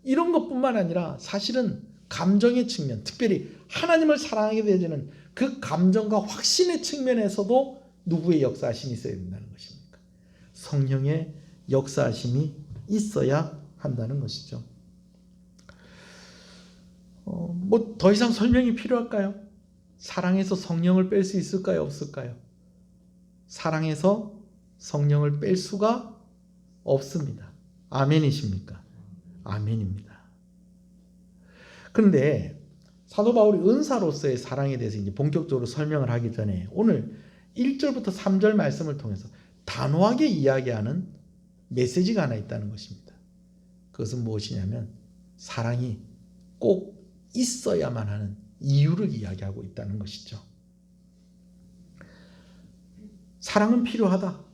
이런 것뿐만 아니라 사실은 감정의 측면, 특별히 하나님을 사랑하게 되어지는 그 감정과 확신의 측면에서도 누구의 역사하심이 있어야 된다는 것입니까? 성령의 역사하심이 있어야 한다는 것이죠. 더 이상 설명이 필요할까요? 사랑에서 성령을 뺄 수 있을까요? 없을까요? 사랑에서 성령을 뺄 수가 없습니다. 아멘이십니까? 아멘입니다. 그런데 사도 바울이 은사로서의 사랑에 대해서 이제 본격적으로 설명을 하기 전에 오늘 1절부터 3절 말씀을 통해서 단호하게 이야기하는 메시지가 하나 있다는 것입니다. 그것은 무엇이냐면 사랑이 꼭 있어야만 하는 이유를 이야기하고 있다는 것이죠. 사랑은 필요하다.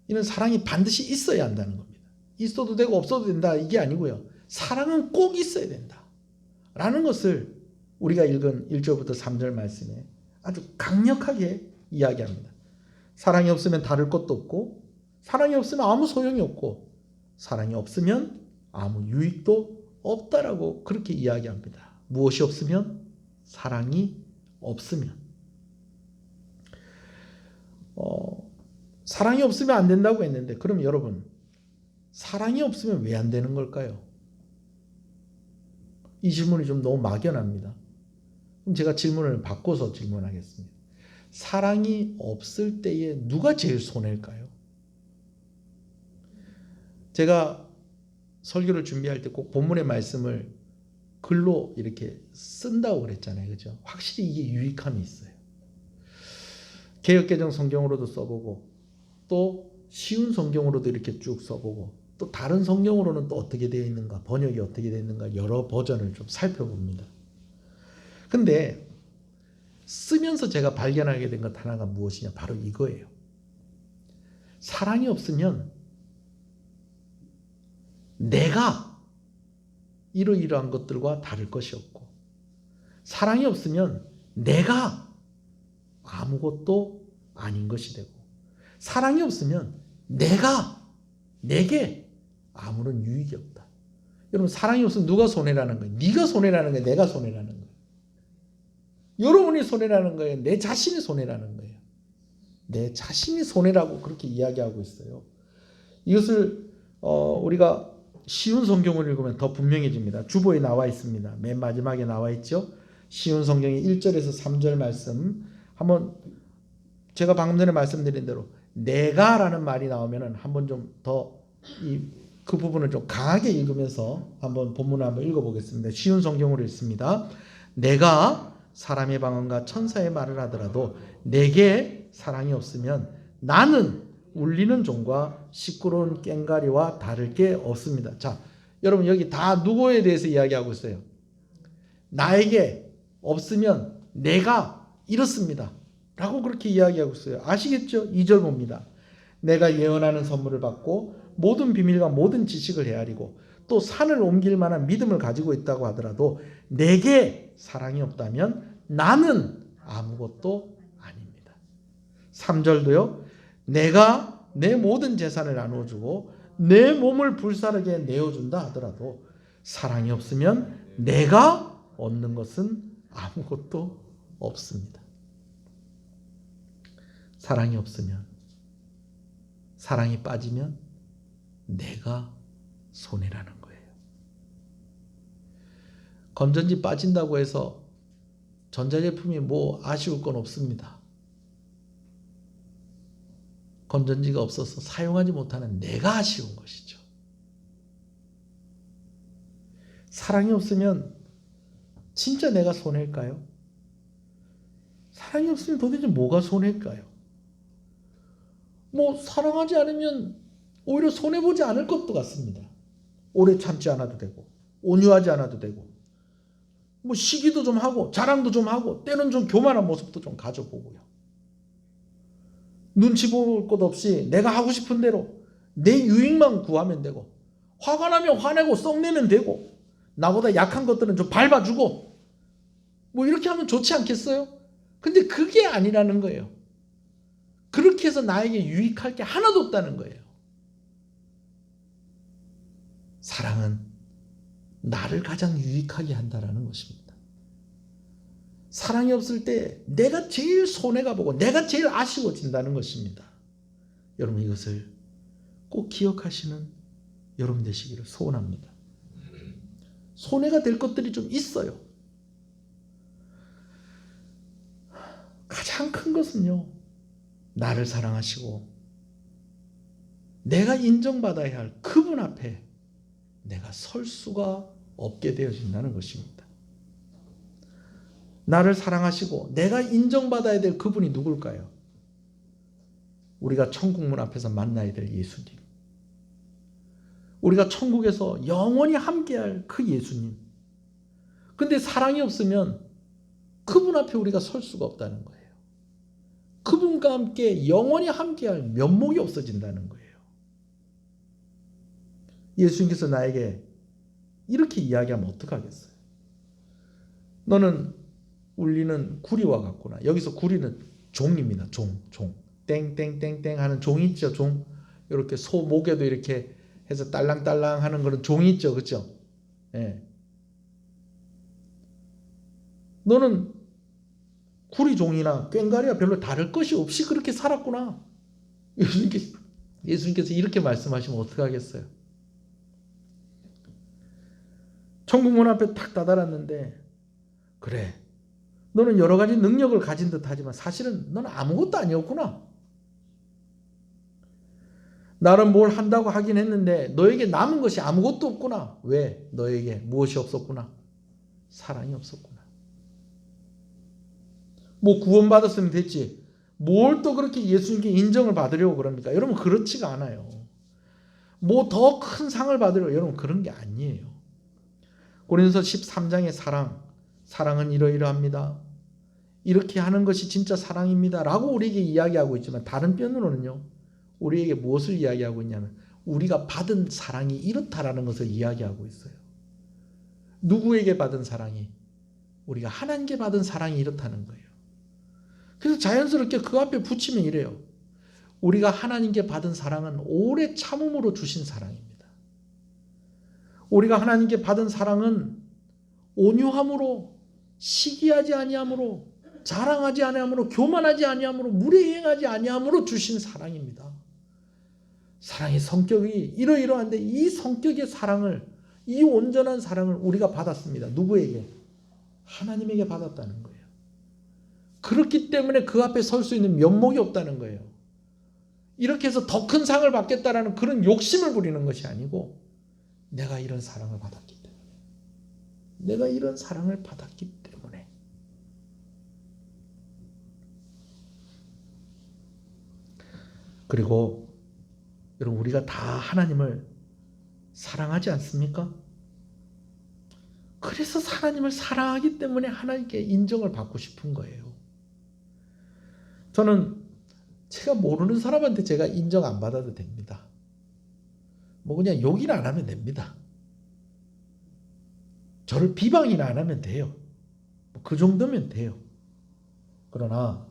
이는 사랑이 반드시 있어야 한다는 겁니다. 있어도 되고 없어도 된다 이게 아니고요. 사랑은 꼭 있어야 된다 라는 것을 우리가 읽은 1절부터 3절 말씀에 아주 강력하게 이야기합니다. 사랑이 없으면 다를 것도 없고, 사랑이 없으면 아무 소용이 없고, 사랑이 없으면 아무 유익도 없다라고 그렇게 이야기합니다. 무엇이 없으면? 사랑이 없으면. 사랑이 없으면 안 된다고 했는데, 그럼 여러분, 사랑이 없으면 왜 안 되는 걸까요? 이 질문이 좀 너무 막연합니다. 그럼 제가 질문을 바꿔서 질문하겠습니다. 사랑이 없을 때에 누가 제일 손해일까요? 제가 설교를 준비할 때 꼭 본문의 말씀을 글로 이렇게 쓴다고 그랬잖아요. 그죠? 확실히 이게 유익함이 있어요. 개역개정 성경으로도 써보고, 또 쉬운 성경으로도 이렇게 쭉 써보고, 또 다른 성경으로는 또 어떻게 되어 있는가, 번역이 어떻게 되어 있는가, 여러 버전을 좀 살펴봅니다. 근데 쓰면서 제가 발견하게 된 것 하나가 무엇이냐, 바로 이거예요. 사랑이 없으면 내가 이러이러한 것들과 다를 것이 없고, 사랑이 없으면 내가 아무것도 아닌 것이 되고, 사랑이 없으면 내게 아무런 유익이 없다. 여러분, 사랑이 없으면 누가 손해라는 거예요? 네가 손해라는 거예요? 내가 손해라는 거예요? 여러분이 손해라는 거예요? 내 자신이 손해라는 거예요? 내 자신이 손해라고 그렇게 이야기하고 있어요. 이것을 우리가 쉬운 성경을 읽으면 더 분명해집니다. 주보에 나와 있습니다. 맨 마지막에 나와 있죠. 쉬운 성경의 1절에서 3절 말씀, 한번 제가 방금 전에 말씀드린 대로 내가라는 말이 나오면은 한번 좀 더 그 부분을 좀 강하게 읽으면서 한번 본문을 한번 읽어보겠습니다. 쉬운 성경으로 읽습니다. 내가 사람의 방언과 천사의 말을 하더라도 내게 사랑이 없으면 나는 울리는 종과 시끄러운 꽹과리와 다를 게 없습니다. 자, 여러분 여기 다 누구에 대해서 이야기하고 있어요? 나에게 없으면 내가 이렇습니다 라고 그렇게 이야기하고 있어요. 아시겠죠? 2절 봅니다. 내가 예언하는 선물을 받고 모든 비밀과 모든 지식을 헤아리고 또 산을 옮길 만한 믿음을 가지고 있다고 하더라도 내게 사랑이 없다면 나는 아무것도 아닙니다. 3절도요. 내가 내 모든 재산을 나누어주고 내 몸을 불사르게 내어준다 하더라도 사랑이 없으면 내가 얻는 것은 아무것도 없습니다. 사랑이 없으면, 사랑이 빠지면 내가 손해라는 거예요. 건전지 빠진다고 해서 전자제품이 뭐 아쉬울 건 없습니다. 건전지가 없어서 사용하지 못하는 내가 아쉬운 것이죠. 사랑이 없으면 진짜 내가 손해일까요? 사랑이 없으면 도대체 뭐가 손해일까요? 뭐 사랑하지 않으면 오히려 손해보지 않을 것도 같습니다. 오래 참지 않아도 되고, 온유하지 않아도 되고, 뭐 시기도 좀 하고 자랑도 좀 하고 때는 좀 교만한 모습도 좀 가져보고요. 눈치 볼 것 없이 내가 하고 싶은 대로 내 유익만 구하면 되고, 화가 나면 화내고 썩내면 되고, 나보다 약한 것들은 좀 밟아주고, 뭐 이렇게 하면 좋지 않겠어요? 근데 그게 아니라는 거예요. 그렇게 해서 나에게 유익할 게 하나도 없다는 거예요. 사랑은 나를 가장 유익하게 한다는 것입니다. 사랑이 없을 때 내가 제일 손해가 보고 내가 제일 아쉬워진다는 것입니다. 여러분 이것을 꼭 기억하시는 여러분 되시기를 소원합니다. 손해가 될 것들이 좀 있어요. 가장 큰 것은요, 나를 사랑하시고 내가 인정받아야 할 그분 앞에 내가 설 수가 없게 되어진다는 것입니다. 나를 사랑하시고 내가 인정받아야 될 그분이 누굴까요? 우리가 천국문 앞에서 만나야 될 예수님. 우리가 천국에서 영원히 함께할 그 예수님. 근데 사랑이 없으면 그분 앞에 우리가 설 수가 없다는 거예요. 그분과 함께 영원히 함께할 면목이 없어진다는 거예요. 예수님께서 나에게 이렇게 이야기하면 어떡하겠어요? 너는 울리는 구리와 같구나. 여기서 구리는 종입니다. 종. 땡땡땡땡 하는 종이 있죠. 종. 이렇게 소 목에도 이렇게 해서 딸랑딸랑 하는 그런 종이 있죠. 그렇죠? 예. 너는 구리종이나 꽹과리와 별로 다를 것이 없이 그렇게 살았구나. 예수님께서 이렇게 말씀하시면 어떡하겠어요? 천국 문 앞에 탁 다다랐는데, 그래, 너는 여러 가지 능력을 가진 듯 하지만 사실은 너는 아무것도 아니었구나. 나는 뭘 한다고 하긴 했는데 너에게 남은 것이 아무것도 없구나. 왜? 너에게 무엇이 없었구나? 사랑이 없었구나. 뭐 구원받았으면 됐지. 뭘 또 그렇게 예수님께 인정을 받으려고 그럽니까? 여러분 그렇지가 않아요. 뭐 더 큰 상을 받으려고, 여러분 그런 게 아니에요. 고린도서 13장의 사랑은 이러이러합니다. 이렇게 하는 것이 진짜 사랑입니다 라고 우리에게 이야기하고 있지만, 다른 편으로는요, 우리에게 무엇을 이야기하고 있냐면 우리가 받은 사랑이 이렇다라는 것을 이야기하고 있어요. 누구에게 받은 사랑이? 우리가 하나님께 받은 사랑이 이렇다는 거예요. 그래서 자연스럽게 그 앞에 붙이면 이래요. 우리가 하나님께 받은 사랑은 오래 참음으로 주신 사랑입니다. 우리가 하나님께 받은 사랑은 온유함으로, 시기하지 아니함으로, 자랑하지 아니함으로, 교만하지 아니함으로, 무례행하지 아니함으로 주신 사랑입니다. 사랑의 성격이 이러이러한데 이 성격의 사랑을, 이 온전한 사랑을 우리가 받았습니다. 누구에게? 하나님에게 받았다는 거예요. 그렇기 때문에 그 앞에 설 수 있는 면목이 없다는 거예요. 이렇게 해서 더 큰 상을 받겠다라는 그런 욕심을 부리는 것이 아니고, 내가 이런 사랑을 받았기 때문에, 내가 이런 사랑을 받았기 때문에. 그리고 여러분, 우리가 다 하나님을 사랑하지 않습니까? 그래서 하나님을 사랑하기 때문에 하나님께 인정을 받고 싶은 거예요. 저는 제가 모르는 사람한테 제가 인정 안 받아도 됩니다. 뭐 그냥 욕이나 안 하면 됩니다. 저를 비방이나 안 하면 돼요. 그 정도면 돼요. 그러나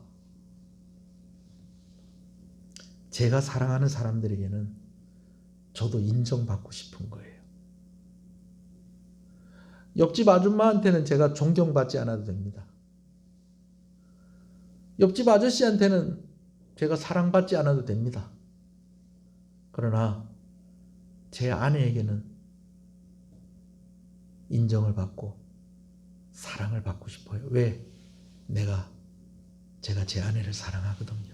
제가 사랑하는 사람들에게는 저도 인정받고 싶은 거예요. 옆집 아줌마한테는 제가 존경받지 않아도 됩니다. 옆집 아저씨한테는 제가 사랑받지 않아도 됩니다. 그러나 제 아내에게는 인정을 받고 사랑을 받고 싶어요. 왜? 제가 제 아내를 사랑하거든요.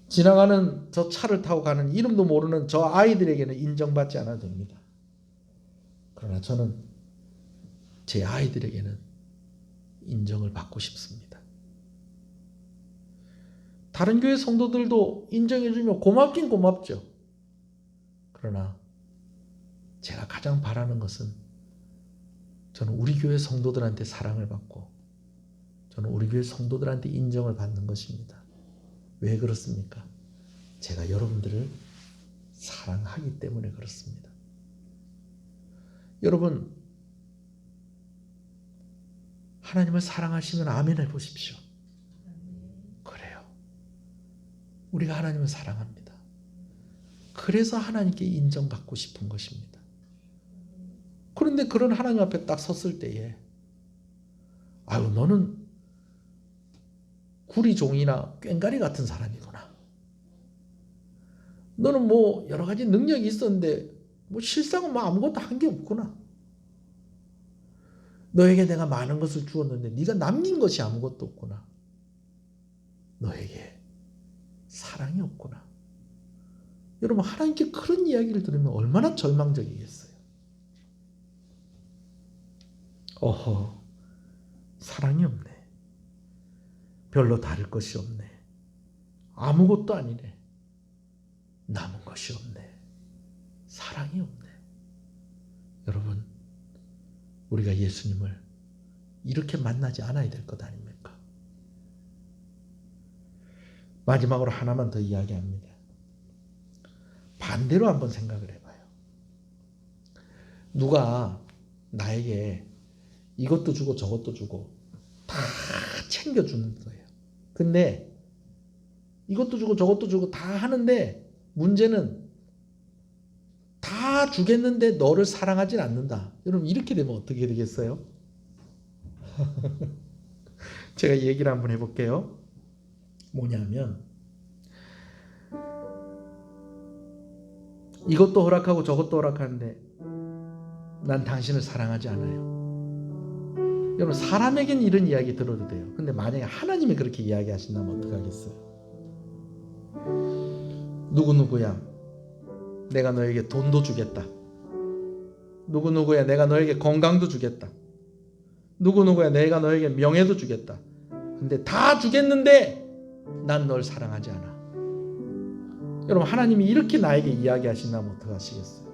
지나가는 저 차를 타고 가는 이름도 모르는 저 아이들에게는 인정받지 않아도 됩니다. 그러나 저는 제 아이들에게는 인정을 받고 싶습니다. 다른 교회 성도들도 인정해주면 고맙긴 고맙죠. 그러나 제가 가장 바라는 것은, 저는 우리 교회 성도들한테 사랑을 받고, 저는 우리 교회 성도들한테 인정을 받는 것입니다. 왜 그렇습니까? 제가 여러분들을 사랑하기 때문에 그렇습니다. 여러분, 하나님을 사랑하시면 아멘 해보십시오. 그래요. 우리가 하나님을 사랑합니다. 그래서 하나님께 인정받고 싶은 것입니다. 그런데 그런 하나님 앞에 딱 섰을 때에, 아유, 너는 구리종이나 꽹과리 같은 사람이구나. 너는 뭐 여러 가지 능력이 있었는데 뭐 실상은 뭐 아무것도 한 게 없구나. 너에게 내가 많은 것을 주었는데 네가 남긴 것이 아무것도 없구나. 너에게 사랑이 없구나. 여러분, 하나님께 그런 이야기를 들으면 얼마나 절망적이겠어요. 어허, 사랑이 없네. 별로 다를 것이 없네. 아무것도 아니네. 남은 것이 없네. 사랑이 없네. 여러분, 우리가 예수님을 이렇게 만나지 않아야 될 것 아닙니까? 마지막으로 하나만 더 이야기합니다. 반대로 한번 생각을 해봐요. 누가 나에게 이것도 주고 저것도 주고 다 챙겨주는 거예요. 근데 이것도 주고 저것도 주고 다 하는데 문제는 다 주겠는데 너를 사랑하진 않는다. 여러분, 이렇게 되면 어떻게 되겠어요? 제가 얘기를 한번 해볼게요. 뭐냐면 이것도 허락하고 저것도 허락하는데 난 당신을 사랑하지 않아요. 여러분, 사람에겐 이런 이야기 들어도 돼요. 근데 만약에 하나님이 그렇게 이야기하신다면 어떡하겠어요? 누구누구야, 내가 너에게 돈도 주겠다. 누구누구야, 내가 너에게 건강도 주겠다. 누구누구야, 내가 너에게 명예도 주겠다. 근데 다 주겠는데 난 널 사랑하지 않아. 여러분, 하나님이 이렇게 나에게 이야기하신다면 어떡하시겠어요?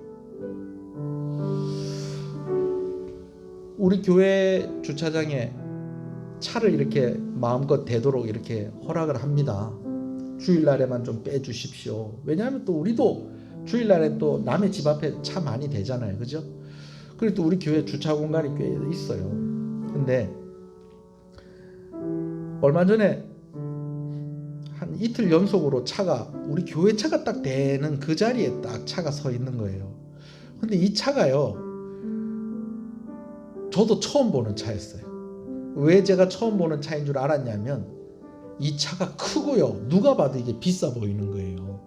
우리 교회 주차장에 차를 이렇게 마음껏 대도록 이렇게 허락을 합니다. 주일날에만 좀 빼주십시오. 왜냐하면 또 우리도 주일날에 또 남의 집 앞에 차 많이 대잖아요. 그죠? 그리고 또 우리 교회 주차 공간이 꽤 있어요. 근데 얼마 전에 한 이틀 연속으로 차가, 우리 교회 차가 딱 대는 그 자리에 딱 차가 서 있는 거예요. 근데 이 차가요, 저도 처음 보는 차였어요. 왜 제가 처음 보는 차인 줄 알았냐면 이 차가 크고요, 누가 봐도 이게 비싸 보이는 거예요.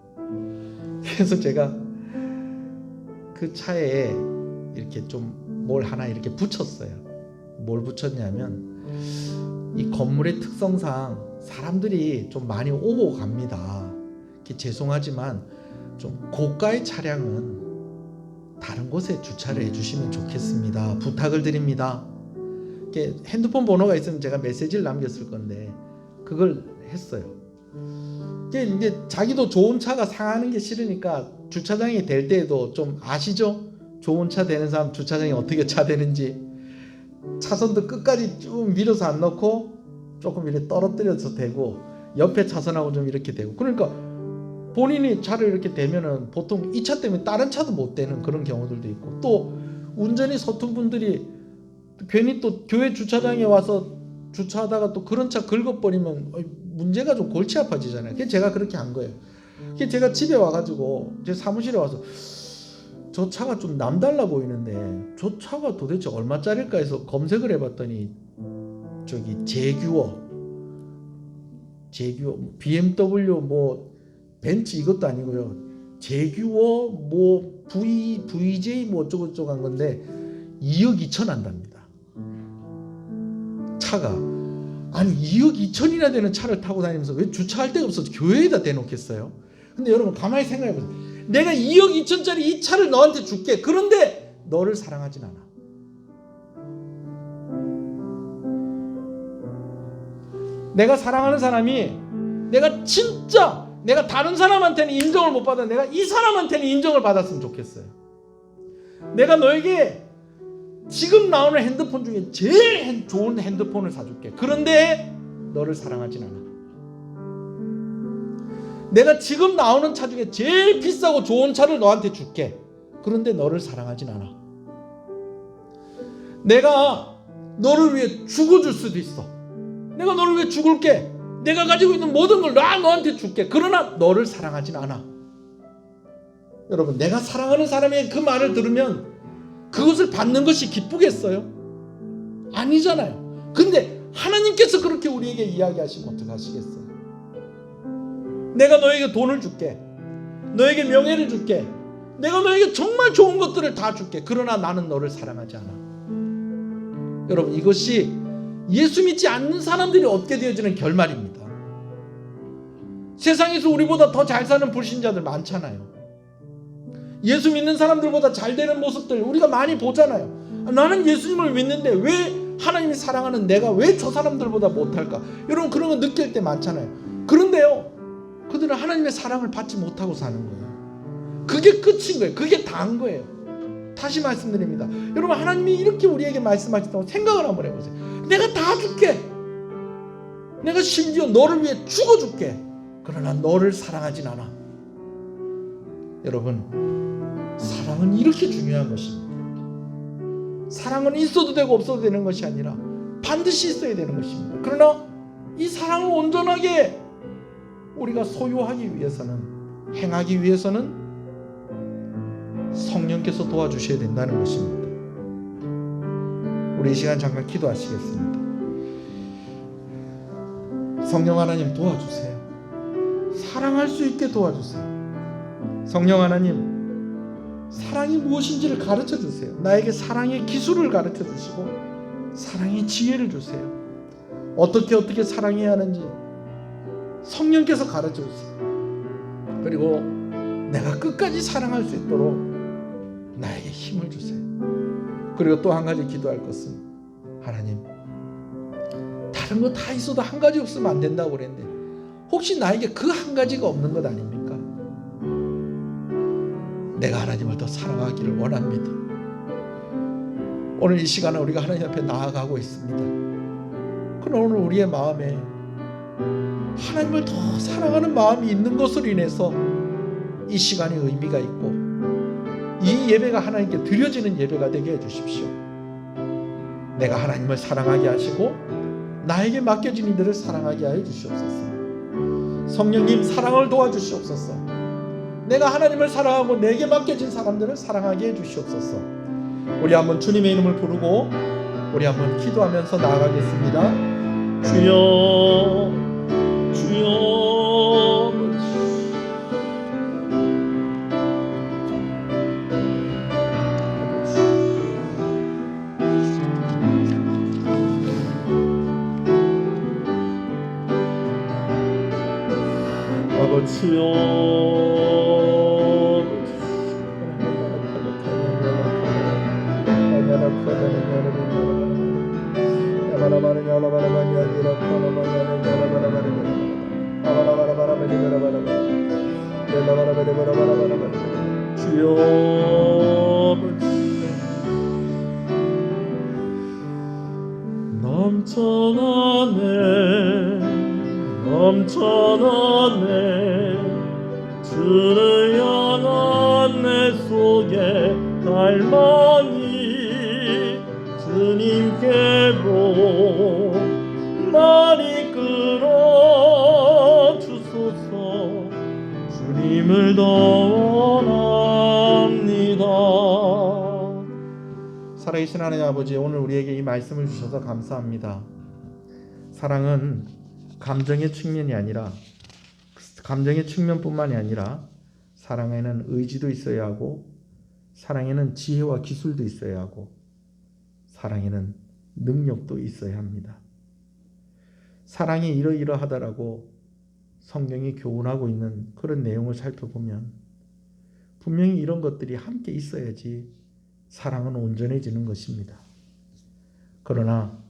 그래서 제가 그 차에 이렇게 좀 뭘 하나 이렇게 붙였어요. 뭘 붙였냐면, 이 건물의 특성상 사람들이 좀 많이 오고 갑니다. 죄송하지만 좀 고가의 차량은 다른 곳에 주차를 해주시면 좋겠습니다. 부탁을 드립니다. 핸드폰 번호가 있으면 제가 메시지를 남겼을 건데 그걸 했어요. 이제 자기도 좋은 차가 상하는 게 싫으니까 주차장이 될 때에도 좀 아시죠? 좋은 차 되는 사람 주차장이 어떻게 차 되는지. 차선도 끝까지 쭉 밀어서 안 넣고 조금 이렇게 떨어뜨려서 대고 옆에 차선하고 좀 이렇게 되고, 그러니까 본인이 차를 이렇게 대면은 보통 이 차 때문에 다른 차도 못 되는 그런 경우들도 있고, 또 운전이 서툰 분들이 괜히 또 교회 주차장에 와서 주차하다가 또 그런 차 긁어버리면 문제가 좀 골치 아파지잖아요. 그래서 제가 그렇게 한 거예요. 그래서 제가 집에 와가지고 제 사무실에 와서 저 차가 좀 남달라 보이는데 저 차가 도대체 얼마짜릴까 해서 검색을 해봤더니 저기 제규어 BMW 뭐 벤츠 이것도 아니고요, 제규어 뭐 VJ 뭐 어쩌고저쩌고 한 건데 2억 2천 한답니다. 차가. 아니 2억 2천이나 되는 차를 타고 다니면서 왜 주차할 데가 없어서 교회에다 대놓겠어요? 근데 여러분 가만히 생각해보세요. 내가 2억 2천짜리 이 차를 너한테 줄게. 그런데 너를 사랑하진 않아. 내가 사랑하는 사람이, 내가 다른 사람한테는 인정을 못 받아 내가 이 사람한테는 인정을 받았으면 좋겠어요. 내가 너에게 지금 나오는 핸드폰 중에 제일 좋은 핸드폰을 사줄게. 그런데 너를 사랑하진 않아. 내가 지금 나오는 차 중에 제일 비싸고 좋은 차를 너한테 줄게. 그런데 너를 사랑하진 않아. 내가 너를 위해 죽어줄 수도 있어. 내가 너를 위해 죽을게. 내가 가지고 있는 모든 걸 너한테 줄게. 그러나 너를 사랑하진 않아. 여러분, 내가 사랑하는 사람의 그 말을 들으면 그것을 받는 것이 기쁘겠어요? 아니잖아요. 근데 하나님께서 그렇게 우리에게 이야기하시면 어떡하시겠어요? 내가 너에게 돈을 줄게. 너에게 명예를 줄게. 내가 너에게 정말 좋은 것들을 다 줄게. 그러나 나는 너를 사랑하지 않아. 여러분, 이것이 예수 믿지 않는 사람들이 얻게 되어지는 결말입니다. 세상에서 우리보다 더 잘 사는 불신자들 많잖아요. 예수 믿는 사람들보다 잘 되는 모습들 우리가 많이 보잖아요. 나는 예수님을 믿는데 왜 하나님이 사랑하는 내가 왜 저 사람들보다 못할까? 여러분, 그런 거 느낄 때 많잖아요. 그런데요, 여러분들은 하나님의 사랑을 받지 못하고 사는 거예요. 그게 끝인 거예요. 그게 다인 거예요. 다시 말씀드립니다. 여러분, 하나님이 이렇게 우리에게 말씀하셨다고 생각을 한번 해보세요. 내가 다 줄게. 내가 심지어 너를 위해 죽어줄게. 그러나 너를 사랑하진 않아. 여러분, 사랑은 이렇게 중요한 것입니다. 사랑은 있어도 되고 없어도 되는 것이 아니라 반드시 있어야 되는 것입니다. 그러나 이 사랑을 온전하게 우리가 소유하기 위해서는, 행하기 위해서는 성령께서 도와주셔야 된다는 것입니다. 우리 이 시간 잠깐 기도하시겠습니다. 성령 하나님 도와주세요. 사랑할 수 있게 도와주세요. 성령 하나님, 사랑이 무엇인지를 가르쳐 주세요. 나에게 사랑의 기술을 가르쳐 주시고 사랑의 지혜를 주세요. 어떻게 사랑해야 하는지 성령께서 가르쳐 주세요. 그리고 내가 끝까지 사랑할 수 있도록 나에게 힘을 주세요. 그리고 또 한 가지 기도할 것은, 하나님, 다른 거 다 있어도 한 가지 없으면 안 된다고 그랬는데 혹시 나에게 그 한 가지가 없는 것 아닙니까? 내가 하나님을 더 사랑하기를 원합니다. 오늘 이 시간에 우리가 하나님 앞에 나아가고 있습니다. 그러나 오늘 우리의 마음에 하나님을 더 사랑하는 마음이 있는 것으로 인해서 이 시간이 의미가 있고 이 예배가 하나님께 드려지는 예배가 되게 해주십시오. 내가 하나님을 사랑하게 하시고 나에게 맡겨진 이들을 사랑하게 하여 주시옵소서. 성령님, 사랑을 도와주시옵소서. 내가 하나님을 사랑하고 내게 맡겨진 사람들을 사랑하게 해주시옵소서. 우리 한번 주님의 이름을 부르고 우리 한번 기도하면서 나아가겠습니다. 주여, 주여. 아버지여, 넘쳐나네 주를 향한 내 속에 갈망이 주님께로 많이 끌어 주소서. 주님을 더 원합니다. 살아계신 하나님 아버지, 오늘 우리에게 이 말씀을 주셔서 감사합니다. 사랑은 감정의 측면이 아니라, 감정의 측면뿐만이 아니라 사랑에는 의지도 있어야 하고, 사랑에는 지혜와 기술도 있어야 하고, 사랑에는 능력도 있어야 합니다. 사랑이 이러이러하다라고 성경이 교훈하고 있는 그런 내용을 살펴보면 분명히 이런 것들이 함께 있어야지 사랑은 온전해지는 것입니다. 그러나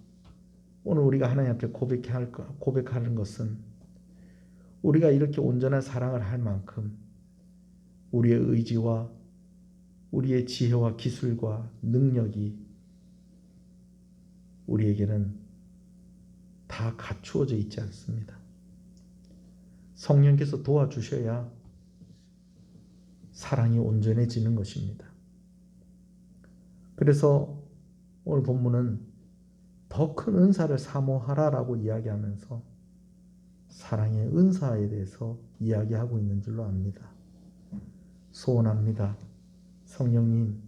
오늘 우리가 하나님 앞에 고백하는 것은, 우리가 이렇게 온전한 사랑을 할 만큼 우리의 의지와 우리의 지혜와 기술과 능력이 우리에게는 다 갖추어져 있지 않습니다. 성령께서 도와주셔야 사랑이 온전해지는 것입니다. 그래서 오늘 본문은 더 큰 은사를 사모하라라고 이야기하면서 사랑의 은사에 대해서 이야기하고 있는 줄로 압니다. 소원합니다. 성령님,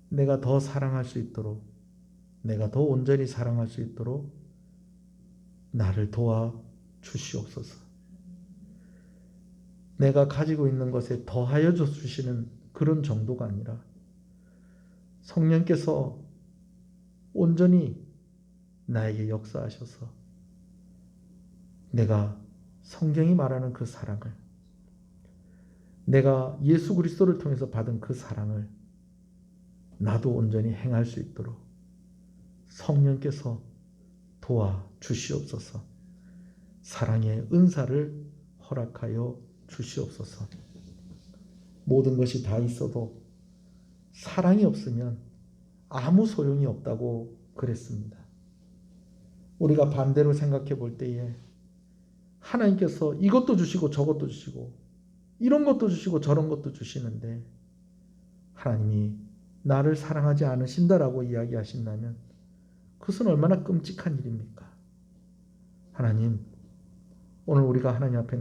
내가 더 사랑할 수 있도록, 내가 더 온전히 사랑할 수 있도록 나를 도와 주시옵소서. 내가 가지고 있는 것에 더하여 주시는 그런 정도가 아니라 성령께서 온전히 나에게 역사하셔서 내가 성경이 말하는 그 사랑을, 내가 예수 그리스도를 통해서 받은 그 사랑을 나도 온전히 행할 수 있도록 성령께서 도와주시옵소서. 사랑의 은사를 허락하여 주시옵소서. 모든 것이 다 있어도 사랑이 없으면 아무 소용이 없다고 그랬습니다. 우리가 반대로 생각해 볼 때에 하나님께서 이것도 주시고 저것도 주시고 이런 것도 주시고 저런 것도 주시는데 하나님이 나를 사랑하지 않으신다라고 이야기하신다면 그것은 얼마나 끔찍한 일입니까? 하나님, 오늘 우리가 하나님 앞에